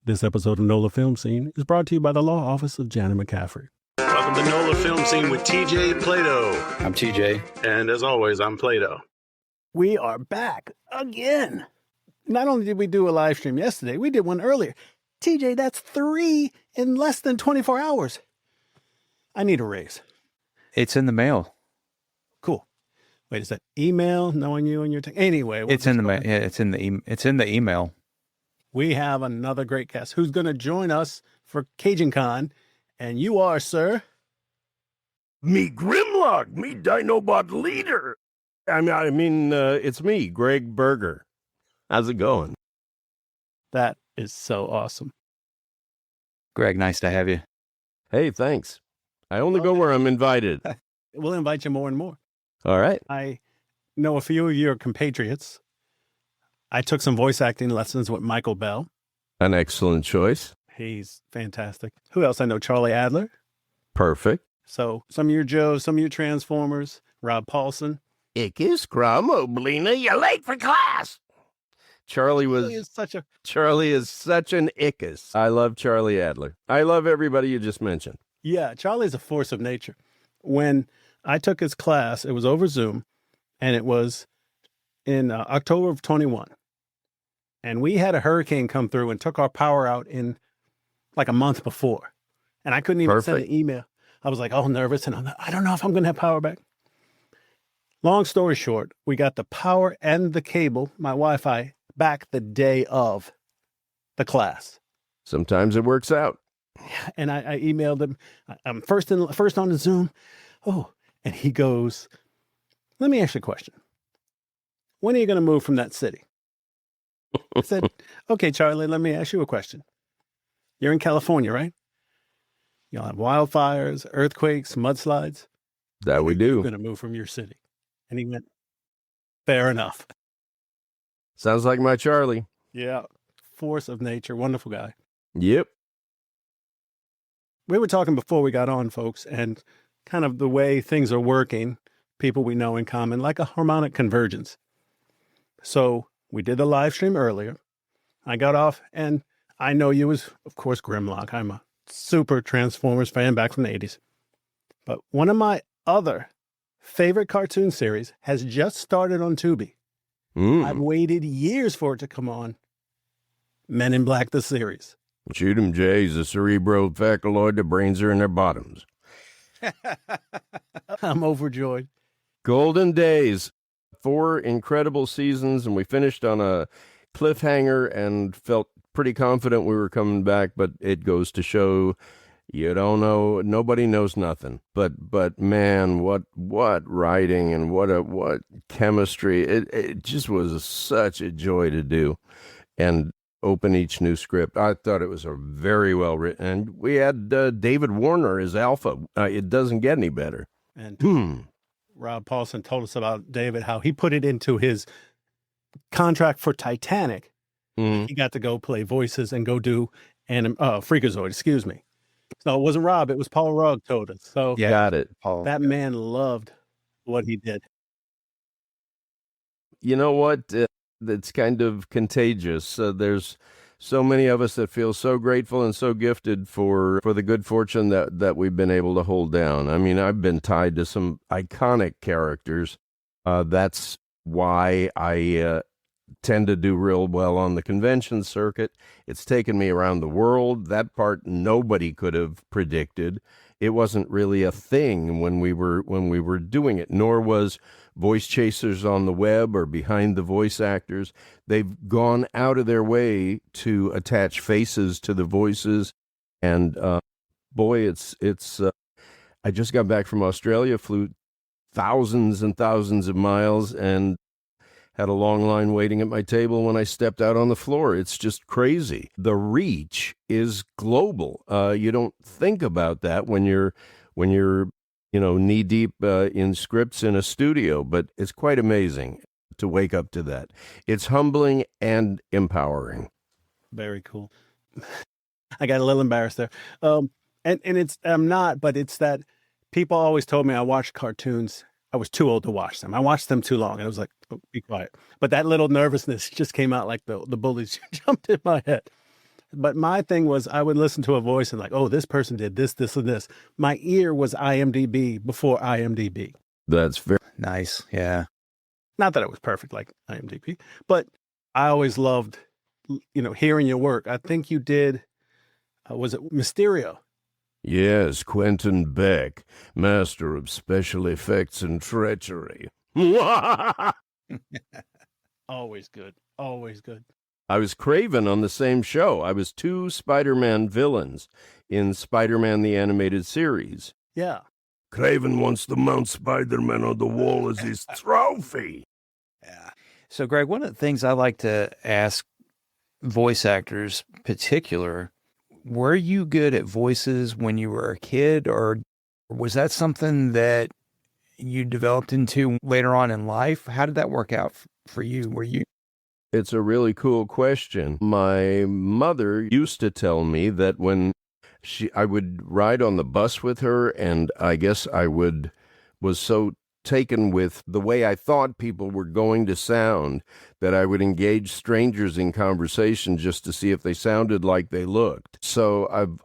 This episode of NOLA Film Scene is brought to you by the Law Office of Jana McCaffery. Welcome to NOLA Film Scene with TJ Plaideau. I'm TJ. And as always, I'm Plaideau. We are back again. Not only did we do a live stream yesterday, we did one earlier. TJ, that's 3 in less than 24 hours. I need a raise. It's in the mail. Cool. Wait, is that email knowing you and your anyway? It's in the mail. Yeah, it's in the email. We have another great guest who's going to join us for Cajun Con, and you are, sir. Me Grimlock, me Dinobot leader. It's me, Gregg Berger. How's it going? That is so awesome. Greg, nice to have you. Hey, thanks. I only go where I'm invited. We'll invite you more and more. All right. I know a few of your compatriots. I took some voice acting lessons with Michael Bell. An excellent choice. He's fantastic. Who else I know? Charlie Adler. Perfect. So some of your Joes, some of your Transformers. Rob Paulson. Ickis Oblina, you're late for class. Charlie is such an Ickis. I love Charlie Adler. I love everybody you just mentioned. Yeah, Charlie's a force of nature. When I took his class, it was over Zoom, and it was in October of 21. And we had a hurricane come through and took our power out in like a month before. And I couldn't even send an email. I was like, oh, nervous. And I don't know if I'm going to have power back. Long story short, we got the power and the cable, my Wi-Fi, back the day of the class. Sometimes it works out. And I emailed him. I'm first on the Zoom. Oh, and he goes, let me ask you a question. When are you going to move from that city? I said, okay, Charlie, let me ask you a question. You're in California, right? You'll have wildfires, earthquakes, mudslides. That we do. You're going to move from your city. And he went, fair enough. Sounds like my Charlie. Yeah. Force of nature. Wonderful guy. Yep. We were talking before we got on, folks, and kind of the way things are working, people we know in common, like a harmonic convergence. So we did the live stream earlier. I got off, and I know you as, of course, Grimlock. I'm a super Transformers fan back from the 80s. But one of my other favorite cartoon series has just started on Tubi. I've waited years for it to come on. Men in Black, the series. Shoot 'em, Jay. He's a cerebrovasculoid. The brains are in their bottoms. I'm overjoyed. Golden days. 4 incredible seasons, and we finished on a cliffhanger and felt pretty confident we were coming back, but it goes to show you don't know, nobody knows nothing. But man, what writing and what chemistry. It just was such a joy to do and open each new script. I thought it was a very well written, and we had David Warner as Alpha. It doesn't get any better. And Rob Paulson told us about David, how he put it into his contract for Titanic. He got to go play voices and go do Freakazoid, excuse me. So it wasn't Rob, it was Paul Rugg told us. So yeah, got it, Paul. That man loved what he did. You know what? It's kind of contagious. There's so many of us that feel so grateful and so gifted for the good fortune that we've been able to hold down. I mean, I've been tied to some iconic characters. That's why I tend to do real well on the convention circuit. It's taken me around the world. That part nobody could have predicted. It wasn't really a thing when we were doing it, nor was voice chasers on the web or behind the voice actors. They've gone out of their way to attach faces to the voices. And boy, it's I just got back from Australia, flew thousands and thousands of miles, and had a long line waiting at my table when I stepped out on the floor. It's just crazy. The reach is global. You don't think about that when you're knee deep in scripts in a studio, but it's quite amazing to wake up to that. It's humbling and empowering. Very cool. I got a little embarrassed there. And I'm not, but it's that people always told me I watched cartoons. I was too old to watch them. I watched them too long. And I was like, oh, be quiet. But that little nervousness just came out like the bullies jumped in my head. But my thing was I would listen to a voice and like, oh, this person did this, this, and this. My ear was IMDb before IMDb. That's very Nice. Yeah. Not that it was perfect like IMDb, but I always loved, hearing your work. I think you did, was it Mysterio? Yes, Quentin Beck, master of special effects and treachery. Always good. Always good. I was Craven on the same show. I was 2 Spider-Man villains in Spider-Man the Animated Series. Yeah. Craven wants to mount Spider-Man on the wall as his trophy. Yeah. So, Greg, one of the things I like to ask voice actors particular, were you good at voices when you were a kid, or was that something that you developed into later on in life? How did that work out for you? Were you? It's a really cool question. My mother used to tell me that when I would ride on the bus with her, and I guess was so taken with the way I thought people were going to sound that I would engage strangers in conversation just to see if they sounded like they looked. So I'm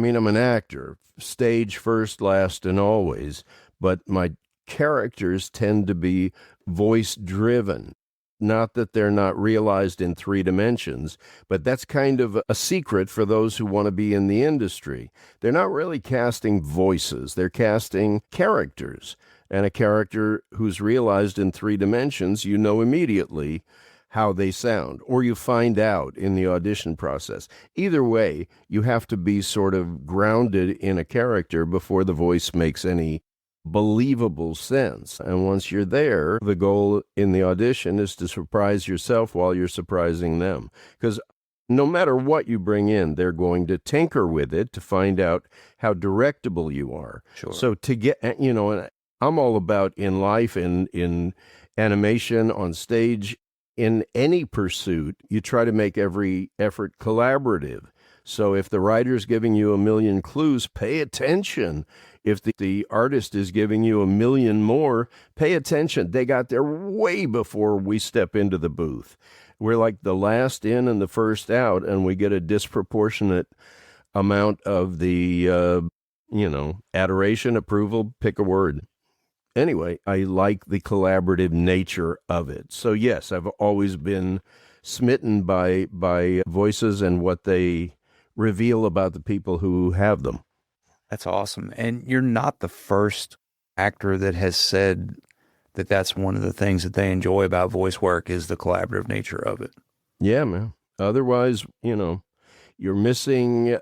an actor, stage first, last, and always, but my characters tend to be voice driven. Not that they're not realized in 3 dimensions, but that's kind of a secret for those who want to be in the industry. They're not really casting voices, they're casting characters. And a character who's realized in 3 dimensions, you know immediately how they sound, or you find out in the audition process. Either way, you have to be sort of grounded in a character before the voice makes any believable sense. And once you're there, the goal in the audition is to surprise yourself while you're surprising them. Because no matter what you bring in, they're going to tinker with it to find out how directable you are. Sure. So to get, and I'm all about in life, in animation, on stage, in any pursuit, you try to make every effort collaborative. So if the writer's giving you 1,000,000 clues, pay attention. If the artist is giving you 1,000,000 more, pay attention. They got there way before we step into the booth. We're like the last in and the first out, and we get a disproportionate amount of the, adoration, approval, pick a word. Anyway, I like the collaborative nature of it. So yes, I've always been smitten by voices and what they reveal about the people who have them. That's awesome. And you're not the first actor that has said that that's one of the things that they enjoy about voice work is the collaborative nature of it. Yeah, man. Otherwise, you're missing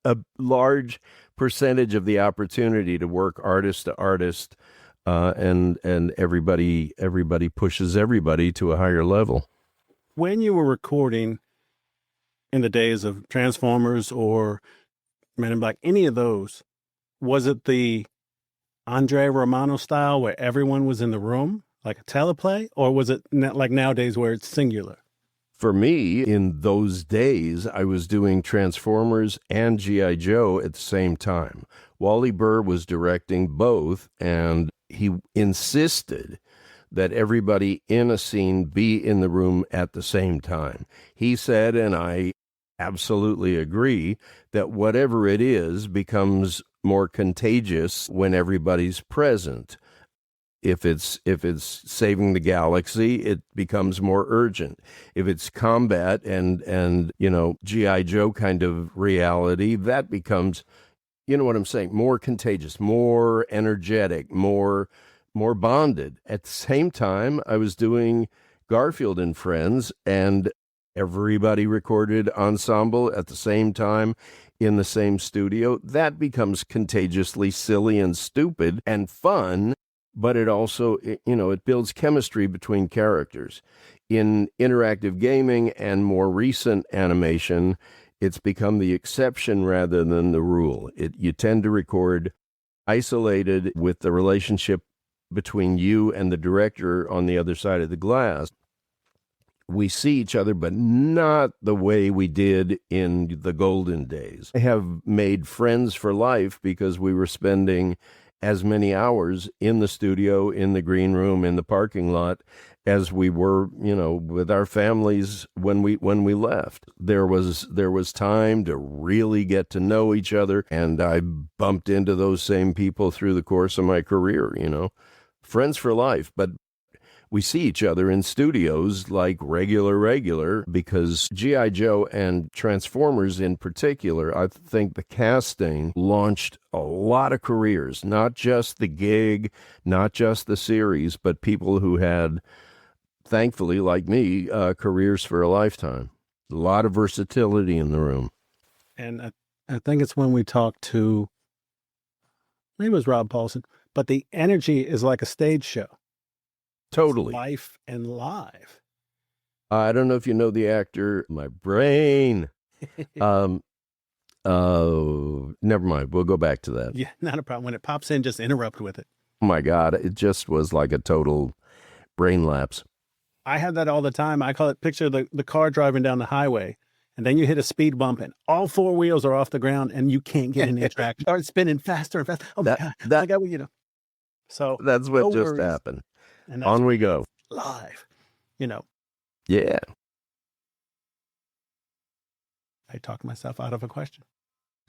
a large percentage of the opportunity to work artist to artist, and everybody pushes everybody to a higher level. When you were recording in the days of Transformers or Men in Black, any of those, was it the Andre Romano style where everyone was in the room, like a teleplay, or was it like nowadays where it's singular? For me, in those days, I was doing Transformers and G.I. Joe at the same time. Wally Burr was directing both, and he insisted that everybody in a scene be in the room at the same time. He said, and I absolutely agree, that whatever it is becomes more contagious when everybody's present. If it's saving the galaxy, it becomes more urgent. If it's combat and G.I. Joe kind of reality, that becomes, you know what I'm saying, more contagious, more energetic, more bonded. At the same time, I was doing Garfield and Friends, and everybody recorded ensemble at the same time in the same studio. That becomes contagiously silly and stupid and fun, but it also, it builds chemistry between characters. In interactive gaming and more recent animation, it's become the exception rather than the rule. You tend to record isolated with the relationship between you and the director on the other side of the glass. We see each other, but not the way we did in the golden days. I have made friends for life because we were spending as many hours in the studio, in the green room, in the parking lot, as we were, with our families when we left. There was time to really get to know each other, and I bumped into those same people through the course of my career, friends for life. But we see each other in studios like regular, because G.I. Joe and Transformers in particular, I think the casting launched a lot of careers, not just the gig, not just the series, but people who had, thankfully, like me, careers for a lifetime. A lot of versatility in the room. And I think it's when we talked to, maybe it was Rob Paulson, but the energy is like a stage show. Totally. Life and live. I don't know if you know the actor, my brain. Never mind. We'll go back to that. Yeah, not a problem. When it pops in, just interrupt with it. Oh my God. It just was like a total brain lapse. I have that all the time. I call it, picture the car driving down the highway, and then you hit a speed bump and all four wheels are off the ground and you can't get any traction. Start spinning faster and faster. Oh my God. So that's what no just worries. happened. And on we go. Live, Yeah. I talked myself out of a question.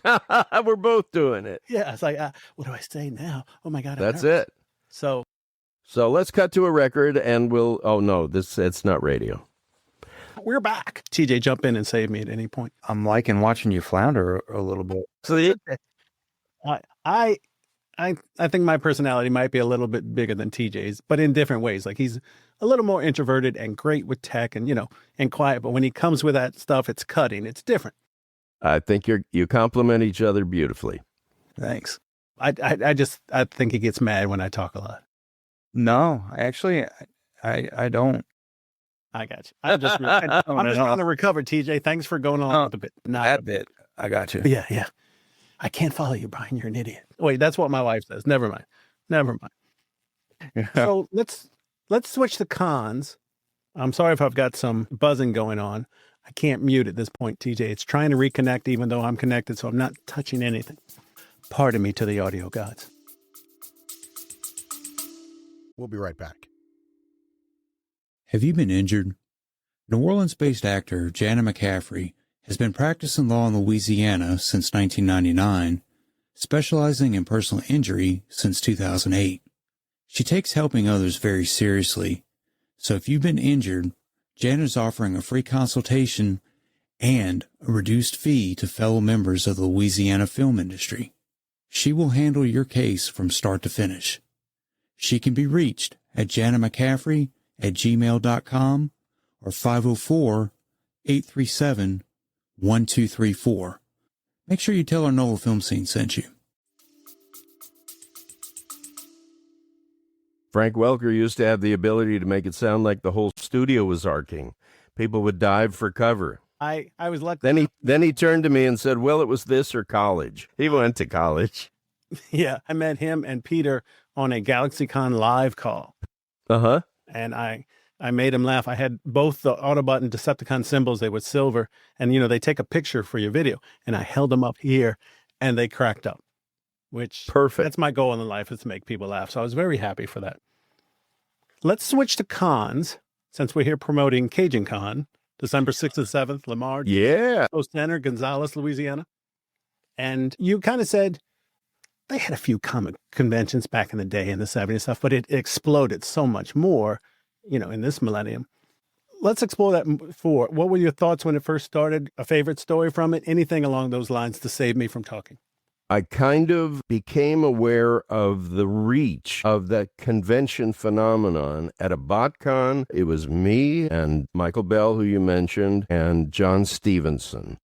We're both doing it. Yeah. It's like, what do I say now? Oh my God. That's it. So let's cut to a record and it's not radio. We're back. TJ, jump in and save me at any point. I'm liking watching you flounder a little bit. So I think my personality might be a little bit bigger than TJ's, but in different ways. Like he's a little more introverted and great with tech and, and quiet. But when he comes with that stuff, it's cutting. It's different. I think you complement each other beautifully. Thanks. I think he gets mad when I talk a lot. No, actually, I don't. I got you. I'm just trying to recover, TJ. Thanks for going along with the bit. That bit. I got you. Yeah. I can't follow you, Brian. You're an idiot. Wait, that's what my wife says. Never mind. Yeah. So let's switch to cons. I'm sorry if I've got some buzzing going on. I can't mute at this point, TJ. It's trying to reconnect even though I'm connected, so I'm not touching anything. Pardon me to the audio gods. We'll be right back. Have you been injured? New Orleans-based actor Jana McCaffery has been practicing law in Louisiana since 1999, specializing in personal injury since 2008. She takes helping others very seriously, so if you've been injured, Jana's offering a free consultation and a reduced fee to fellow members of the Louisiana film industry. She will handle your case from start to finish. She can be reached at janamccaffery@gmail.com or 504-837-1234. Make sure you tell Her NOLA Film Scene sent you. Frank Welker used to have the ability to make it sound like the whole studio was arcing. People would dive for cover. I was lucky. Then he turned to me and said, well, it was this or college. He went to college. Yeah, I met him and Peter on a GalaxyCon live call. Uh-huh. And I made him laugh. I had both the Autobot and Decepticon symbols. They were silver. And, they take a picture for your video. And I held them up here and they cracked up, which perfect. That's my goal in life, is to make people laugh. So I was very happy for that. Let's switch to cons, since we're here promoting Cajun Con, December 6th and 7th, Lamar. Yeah. Center, Gonzales, Louisiana. And you kind of said, they had a few comic conventions back in the day in the 70s and stuff, but it exploded so much more, in this millennium. Let's explore that for. What were your thoughts when it first started? A favorite story from it? Anything along those lines to save me from talking? I kind of became aware of the reach of that convention phenomenon at a BotCon. It was me and Michael Bell, who you mentioned, and John Stevenson,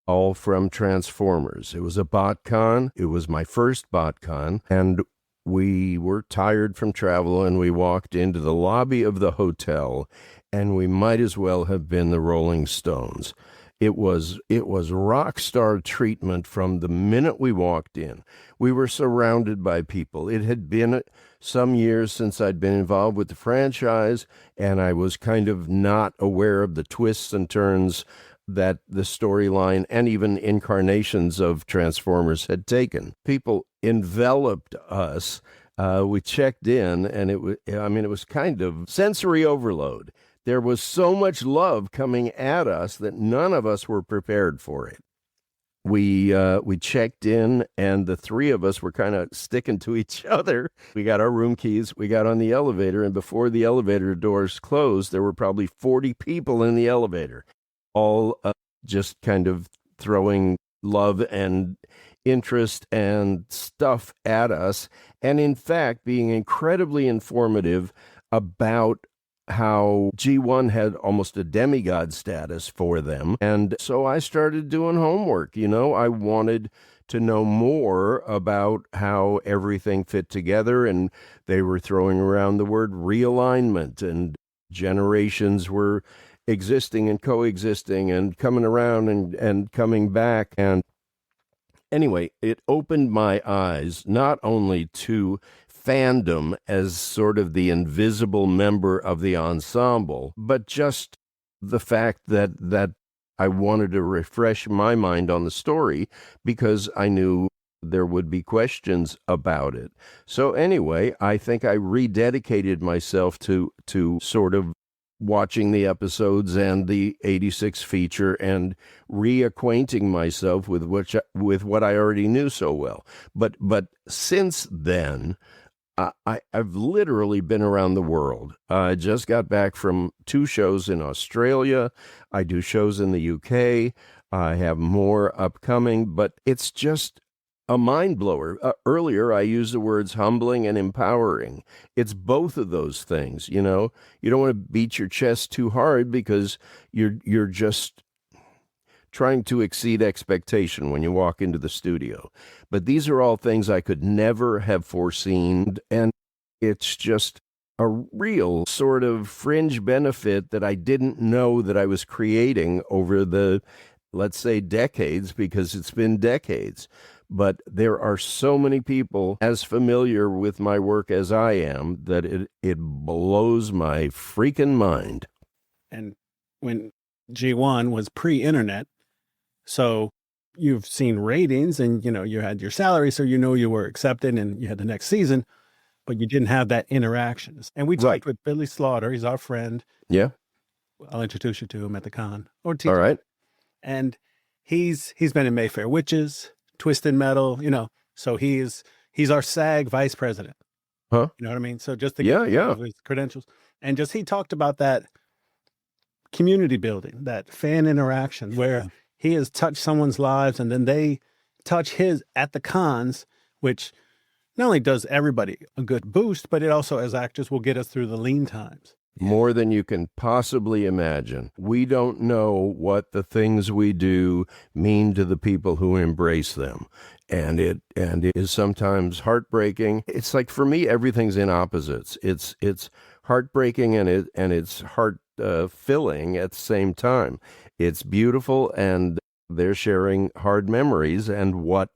all from Transformers. It was a BotCon. It was my first BotCon, and we were tired from travel, and we walked into the lobby of the hotel, and we might as well have been the Rolling Stones. It was rock star treatment from the minute we walked in. We were surrounded by people. It had been some years since I'd been involved with the franchise, and I was kind of not aware of the twists and turns that the storyline and even incarnations of Transformers had taken. People enveloped us We checked in, and it was kind of sensory overload. There was so much love coming at us that none of us were prepared for it. We checked in, and the three of us were kind of sticking to each other. We got our room keys. We got on the elevator, and before the elevator doors closed, there were probably 40 people in the elevator, all just kind of throwing love and interest and stuff at us, and in fact being incredibly informative about how G1 had almost a demigod status for them. And so I started doing homework. I wanted to know more about how everything fit together, and they were throwing around the word realignment, and generations were existing and coexisting and coming around and coming back. And anyway, it opened my eyes not only to fandom as sort of the invisible member of the ensemble, but just the fact that I wanted to refresh my mind on the story because I knew there would be questions about it. So anyway, I think I rededicated myself to sort of watching the episodes and the 86 feature and reacquainting myself with what I already knew so well. But since then, I've literally been around the world. I just got back from 2 shows in Australia. I do shows in the UK. I have more upcoming, but it's just a mind blower. Earlier, I used the words humbling and empowering. It's both of those things. You don't want to beat your chest too hard because you're just trying to exceed expectation when you walk into the studio. But these are all things I could never have foreseen, and it's just a real sort of fringe benefit that I didn't know that I was creating over the, let's say, decades, because it's been decades. But there are so many people as familiar with my work as I am that it blows my freaking mind. And when G1 was pre-internet, so you've seen ratings and, you had your salary, so you were accepted and you had the next season, but you didn't have that interaction. And we talked with Billy Slaughter. He's our friend. Yeah. I'll introduce you to him at the con. Or all right. And he's been in Mayfair Witches, Twisted Metal, so he's our SAG vice president. Huh? You know what I mean? So just to get his credentials. And just he talked about that community building, that fan interaction where he has touched someone's lives and then they touch his at the cons, which not only does everybody a good boost, but it also, as actors, will get us through the lean times. More than you can possibly imagine. We don't know what the things we do mean to the people who embrace them. And it is sometimes heartbreaking. It's like, for me, everything's in opposites. It's heartbreaking and it's heart filling at the same time. It's beautiful, and they're sharing hard memories and what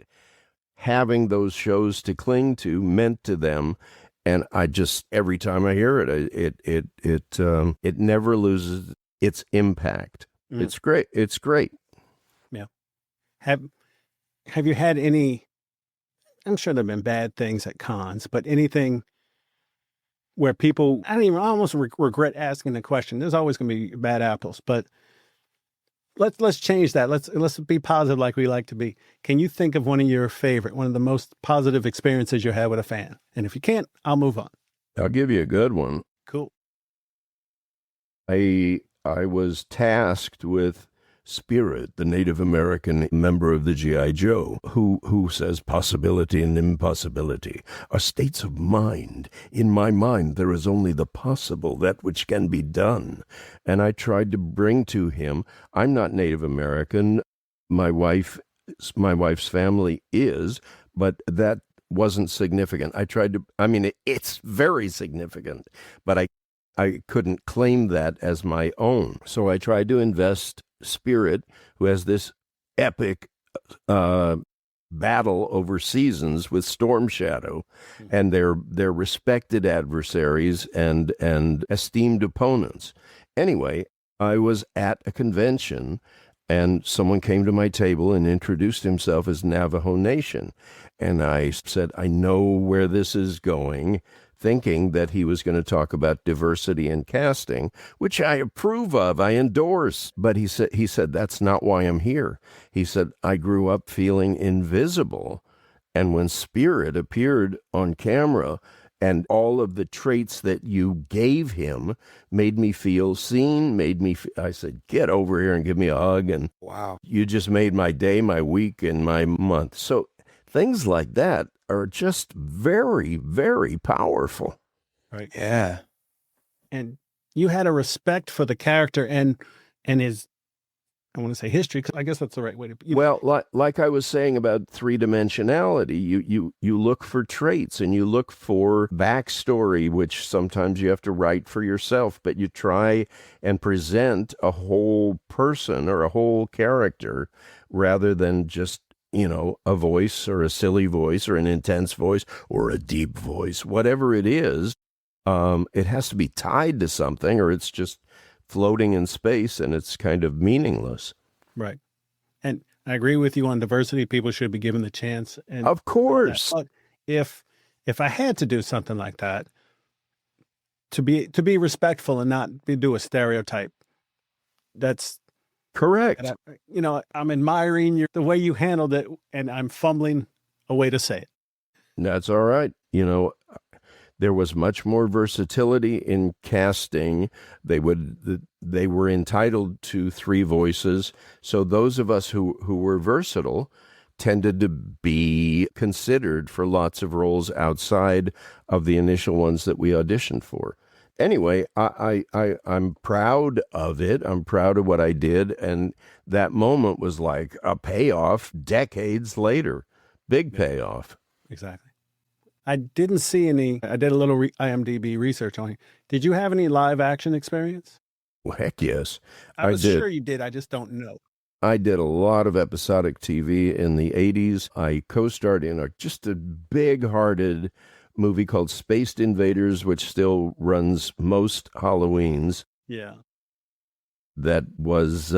having those shows to cling to meant to them. And I just, every time I hear it, it never loses its impact. Mm. It's great. It's great. Yeah. Have you had any, I'm sure there've been bad things at cons, but anything where people, I almost regret asking the question. There's always going to be bad apples, but let's change that. Let's be positive like we like to be. Can you think of one of the most positive experiences you had with a fan? And if you can't, I'll move on. I'll give you a good one. Cool. I was tasked with Spirit, the Native American member of the G.I. Joe, who says possibility and impossibility are states of mind. In my mind, there is only the possible, that which can be done. And I tried to bring to him, I'm not Native American. My wife's family is, but that wasn't significant. It's very significant, but I couldn't claim that as my own. So I tried to invest Spirit, who has this epic battle over seasons with Storm Shadow, and their respected adversaries and esteemed opponents. Anyway, I was at a convention, And someone came to my table and introduced himself as Navajo Nation. And I said, I know where this is going, thinking that he was going to talk about diversity in casting, which I approve of, I endorse. But he said, that's not why I'm here. He said, I grew up feeling invisible. And when Spirit appeared on camera, and all of the traits that you gave him made me feel seen, I said, get over here and give me a hug. And Wow. you just made my day, my week, and my month. So things like that are just very, very powerful. Right. Yeah. And you had a respect for the character and his, I want to say history, because I guess that's the right way to. Well, like I was saying about three-dimensionality, you look for traits and you look for backstory, which sometimes you have to write for yourself, but you try and present a whole person or a whole character rather than just, a voice or a silly voice or an intense voice or a deep voice, whatever it is. It has to be tied to something, or it's just floating in space and it's kind of meaningless. Right. And I agree with you on diversity. People should be given the chance. And of course. But if I had to do something like that, to be respectful and not do a stereotype, that's correct. I'm admiring the way you handled it, and I'm fumbling a way to say it. That's all right. There was much more versatility in casting. They were entitled to 3 voices. So those of us who were versatile tended to be considered for lots of roles outside of the initial ones that we auditioned for. Anyway, I'm proud of it. I'm proud of what I did. And that moment was like a payoff decades later. Big payoff. Exactly. I didn't see any. I did a little IMDb research on you. Did you have any live action experience? Well, heck yes. I was did. sure you did. I just don't know. I did a lot of episodic TV in the 80s. I co-starred in just a big-hearted movie called Spaced Invaders, which still runs most Halloweens. Yeah. That was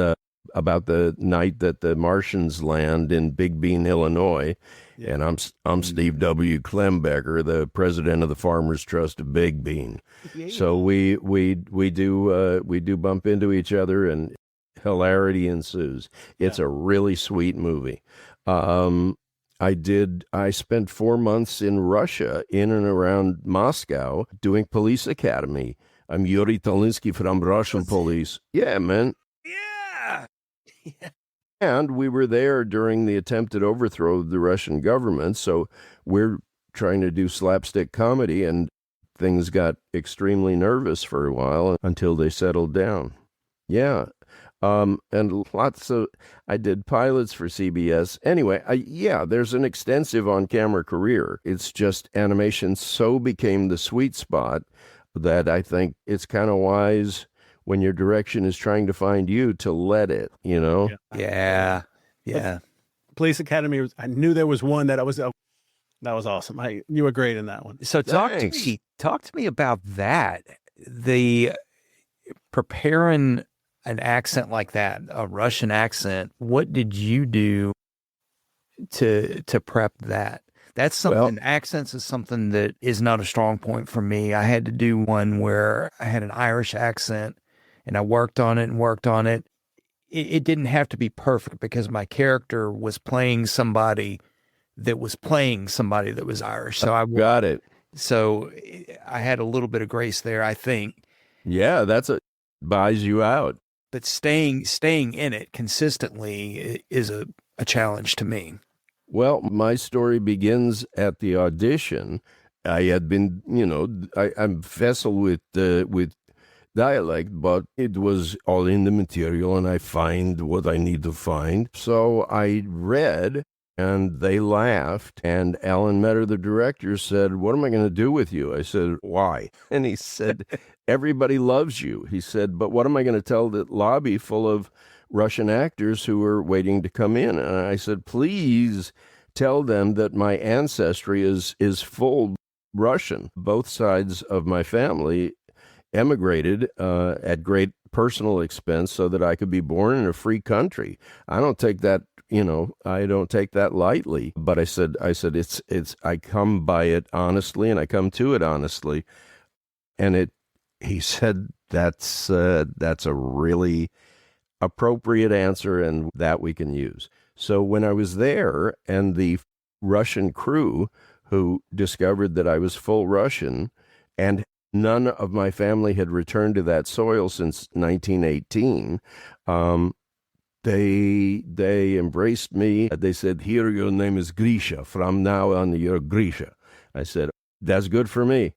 about the night that the Martians land in Big Bean, Illinois. Yeah. And I'm Steve W. Klembecker, the president of the Farmers Trust of Big Bean. Yeah. So we do bump into each other and hilarity ensues. It's a really sweet movie. I spent 4 months in Russia, in and around Moscow, doing Police Academy. I'm Yuri Tolinsky from Russian Police. Yeah, man. Yeah. And we were there during the attempted overthrow of the Russian government, so we're trying to do slapstick comedy, and things got extremely nervous for a while until they settled down. Yeah. And I did pilots for CBS. Anyway, there's an extensive on-camera career. It's just animation so became the sweet spot that I think it's kind of wise when your direction is trying to find you to let it, Yeah. Police Academy, I knew there was one that was awesome. You were great in that one. So talk to me about that. The preparing an accent like that, a Russian accent. What did you do to prep that? That's something. Accents is something that is not a strong point for me. I had to do one where I had an Irish accent, and I worked on it. It didn't have to be perfect because my character was playing somebody that was Irish. So I got it. So I had a little bit of grace there, I think. Yeah, buys you out. But staying in it consistently is a challenge to me. Well, my story begins at the audition. I had been, I'm vessel with dialect, but it was all in the material, and I find what I need to find. So I read, and they laughed. And Alan Metter, the director, said, "What am I going to do with you?" I said, "Why?" And he said, "Everybody loves you." He said, "But what am I going to tell the lobby full of Russian actors who are waiting to come in?" And I said, "Please tell them that my ancestry is full Russian. Both sides of my family emigrated at great personal expense so that I could be born in a free country. I don't take that, I don't take that lightly. But I said, I come by it honestly, and I come to it honestly. And he said, that's a really appropriate answer, and that we can use. So when I was there, and the Russian crew who discovered that I was full Russian, and none of my family had returned to that soil since 1918, they embraced me. They said, "Here, your name is Grisha. From now on, you're Grisha." I said, "That's good for me."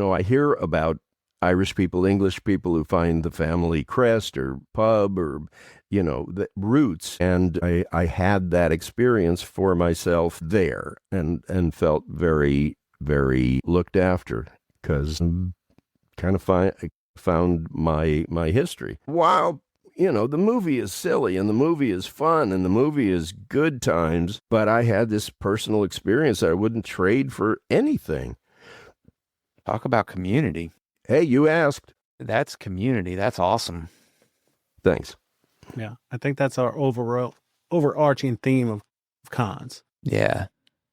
I hear about Irish people, English people who find the family crest or pub or, the roots. And I had that experience for myself there, and felt very, very looked after, because kind of found my history. While, the movie is silly, and the movie is fun, and the movie is good times, but I had this personal experience that I wouldn't trade for anything. Talk about community. Hey, you asked. That's community. That's awesome. Thanks. Yeah, I think that's our overarching theme of cons. Yeah.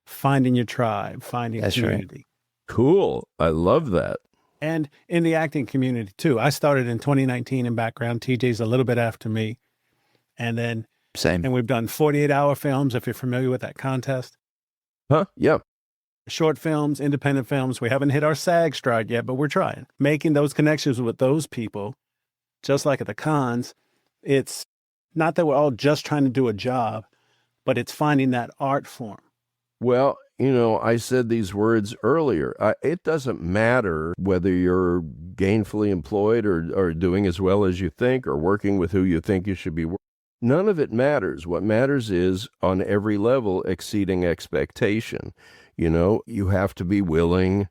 Finding your tribe, finding That's community. right. Cool. I love that. And in the acting community, too. I started in 2019 in background. TJ's a little bit after me. And then, Same. and we've done 48-hour films, if you're familiar with that contest. Huh? Yeah. Short films, independent films. We haven't hit our SAG stride yet, but we're trying. Making those connections with those people, just like at the cons, it's not that we're all just trying to do a job, but it's finding that art form. Well, I said these words earlier. It doesn't matter whether you're gainfully employed or doing as well as you think, or working with who you think you should be. None of it matters. What matters is, on every level, exceeding expectation. You have to be willing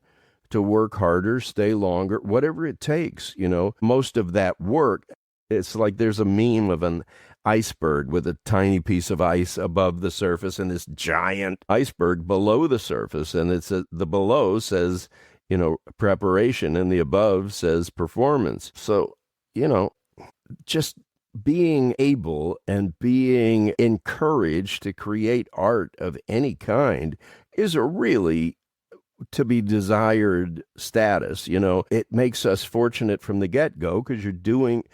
to work harder, stay longer, whatever it takes. Most of that work, it's like there's a meme of an iceberg with a tiny piece of ice above the surface and this giant iceberg below the surface. And the below says, preparation, and the above says performance. So, just being able and being encouraged to create art of any kind is a really to be desired status. It makes us fortunate from the get-go, because you're doing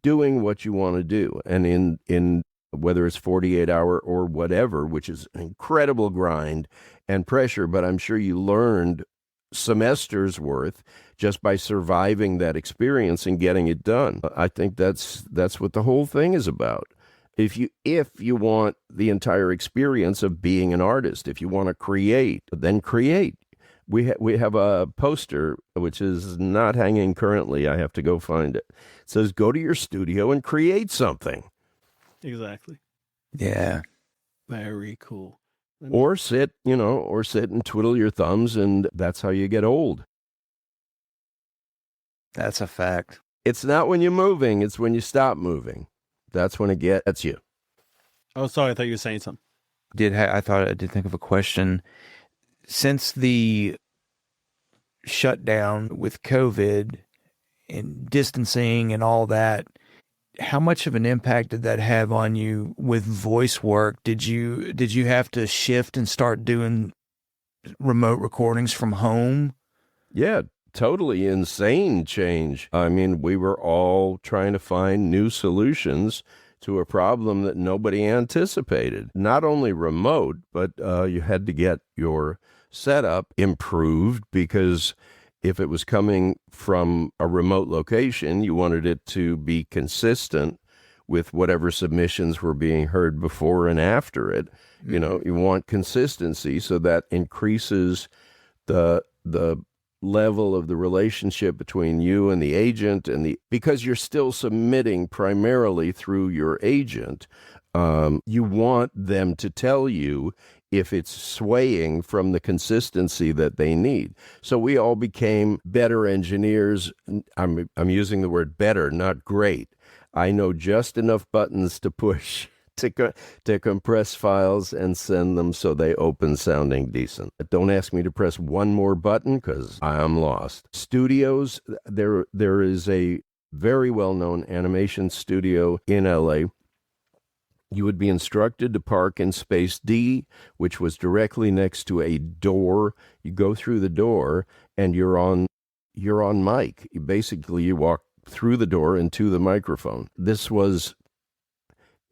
what you want to do. And in whether it's 48-hour or whatever, which is an incredible grind and pressure, but I'm sure you learned semesters worth just by surviving that experience and getting it done. I think that's what the whole thing is about. If you want the entire experience of being an artist, if you want to create, then create. We have a poster, which is not hanging currently. I have to go find it. It says, "Go to your studio and create something." Exactly. Yeah. Very cool. Or sit and twiddle your thumbs, and that's how you get old. That's a fact. It's not when you're moving, it's when you stop moving. That's when it gets you. Oh, sorry. I thought you were saying something. I thought I did think of a question. Since the shutdown with COVID and distancing and all that, how much of an impact did that have on you with voice work? Did you have to shift and start doing remote recordings from home? Yeah, totally insane change. I mean, we were all trying to find new solutions to a problem that nobody anticipated. Not only remote, but you had to get your setup improved, because if it was coming from a remote location, you wanted it to be consistent with whatever submissions were being heard before and after it. Mm-hmm. You want consistency, so that increases the level of the relationship between you and the agent, because you're still submitting primarily through your agent. You want them to tell you if it's swaying from the consistency that they need. So we all became better engineers. I'm using the word better, not great. I know just enough buttons to push to compress files and send them so they open sounding decent. Don't ask me to press one more button because I'm lost. Studios, there is a very well-known animation studio in LA. You would be instructed to park in space D, which was directly next to a door. You go through the door and you're on mic. You walk through the door into the microphone.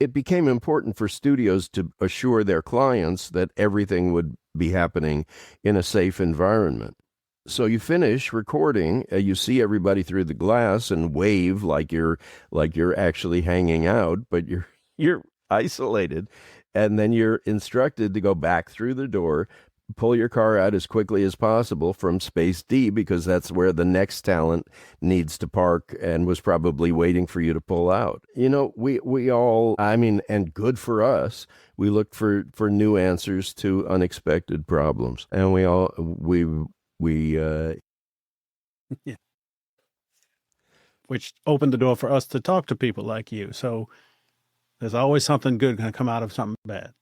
It became important for studios to assure their clients that everything would be happening in a safe environment. So you finish recording, you see everybody through the glass and wave like you're actually hanging out, but you're isolated, and then you're instructed to go back through the door, pull your car out as quickly as possible from space D, because that's where the next talent needs to park and was probably waiting for you to pull out. You know, we all, I mean, and good for us, we looked for new answers to unexpected problems, and yeah. Which opened the door for us to talk to people like you. So there's always something good going to come out of something bad.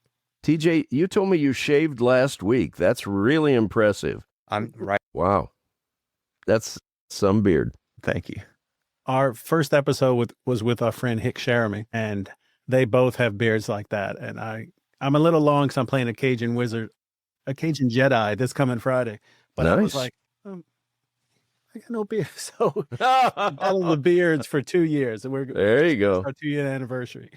TJ, you told me you shaved last week. That's really impressive. I'm right. Wow. That's some beard. Thank you. Our first episode was with our friend Hick Sheremy, and they both have beards like that. And I'm a little long because I'm playing a Cajun Jedi this coming Friday. But nice. I was like, I got no beard. So all of the beards for 2 years. And there you go. Our 2-year anniversary.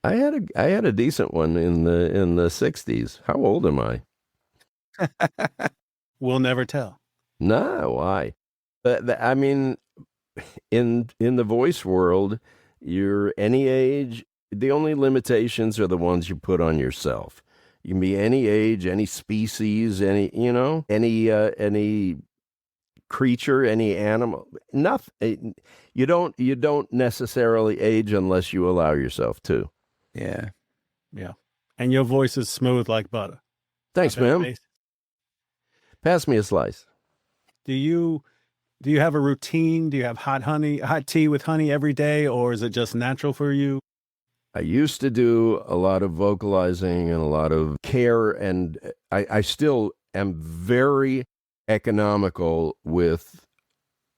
I had a decent one in the 60s. How old am I? We'll never tell. No, why? I mean, in the voice world, you're any age. The only limitations are the ones you put on yourself. You can be any age, any species, any creature, any animal. Nothing. You don't necessarily age unless you allow yourself to. Yeah. Yeah. And your voice is smooth like butter. Thanks, ma'am. Pass me a slice. Do you have a routine? Do you have hot tea with honey every day, or is it just natural for you? I used to do a lot of vocalizing and a lot of care, and I still am very economical with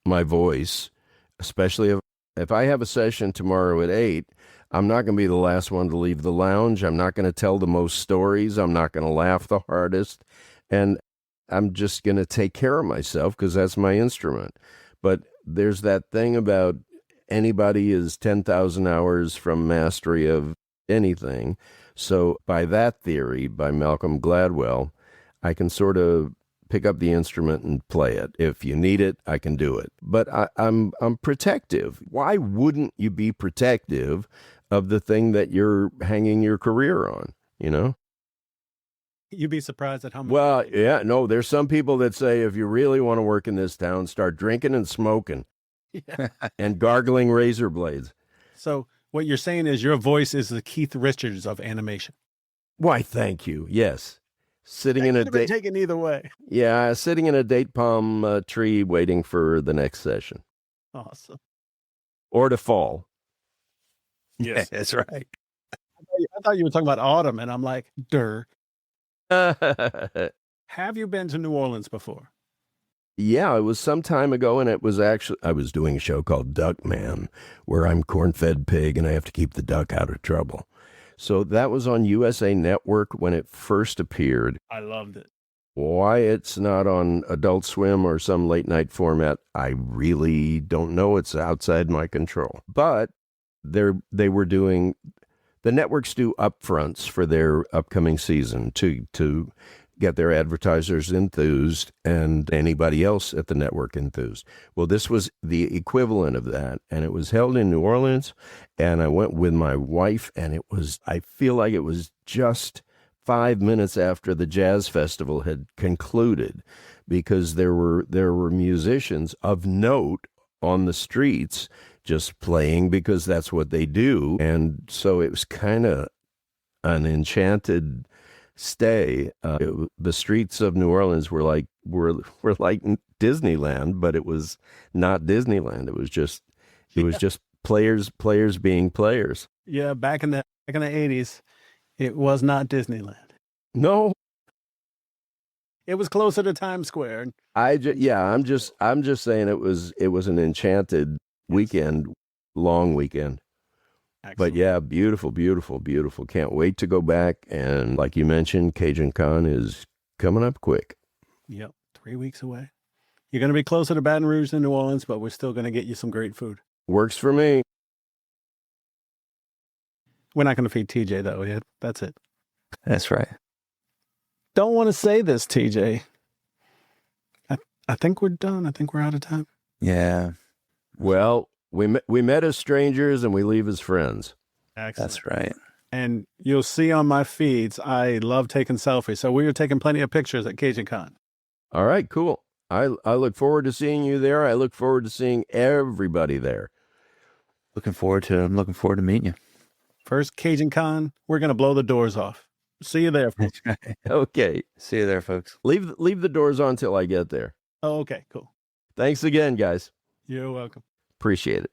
my voice, especially if I have a session tomorrow at 8. I'm not going to be the last one to leave the lounge. I'm not going to tell the most stories. I'm not going to laugh the hardest. And I'm just going to take care of myself because that's my instrument. But there's that thing about anybody is 10,000 hours from mastery of anything. So by that theory, by Malcolm Gladwell, I can sort of pick up the instrument and play it. If you need it, I can do it. But I'm protective. Why wouldn't you be protective of the thing that you're hanging your career on, you know? You'd be surprised at how much. Well, yeah, no, there's some people that say if you really want to work in this town, start drinking and smoking and gargling razor blades. So what you're saying is your voice is the Keith Richards of animation. Why, thank you. Yes. Sitting in a date. Taken either way. Yeah, sitting in a date palm tree waiting for the next session. Awesome. Or to fall. Yes, that's right. I thought you were talking about autumn, and I'm like, durr. Have you been to New Orleans before? Yeah, it was some time ago, and it was actually, I was doing a show called Duck Man, where I'm corn-fed pig, and I have to keep the duck out of trouble. So that was on USA Network when it first appeared. I loved it. Why it's not on Adult Swim or some late-night format, I really don't know. It's outside my control. But they were doing, the networks do upfronts for their upcoming season to get their advertisers enthused and anybody else at the network enthused. Well, this was the equivalent of that, and it was held in New Orleans, and I went with my wife, and I feel like it was just 5 minutes after the jazz festival had concluded, because there were musicians of note on the streets just playing because that's what they do. And so it was kind of an enchanted stay. The streets of New Orleans were like Disneyland, but it was not Disneyland. It was just players being players. Yeah, back in the Back in the 80s, it was not Disneyland. No, It was closer to Times Square. I'm just saying it was an enchanted weekend, long weekend. Excellent. But yeah, beautiful, beautiful, beautiful. Can't wait to go back. And like you mentioned, Cajun Con is coming up quick. Yep, 3 weeks away. You're going to be closer to Baton Rouge than New Orleans, but we're still going to get you some great food. Works for me. We're not going to feed TJ, though. Yeah, that's it. That's right. Don't want to say this, TJ. I think we're done. I think we're out of time. Yeah, Well, we met as strangers and we leave as friends. Excellent. that's right. And you'll see on my feeds, I love taking selfies. So we were taking plenty of pictures at Cajun Con. All right, cool. I look forward to seeing you there. I look forward to seeing everybody there. I'm looking forward to meeting you. First Cajun Con, we're going to blow the doors off. See you there, folks. That's right. Okay. See you there, folks. Leave the doors on till I get there. Oh, okay, cool. Thanks again, guys. You're welcome. Appreciate it.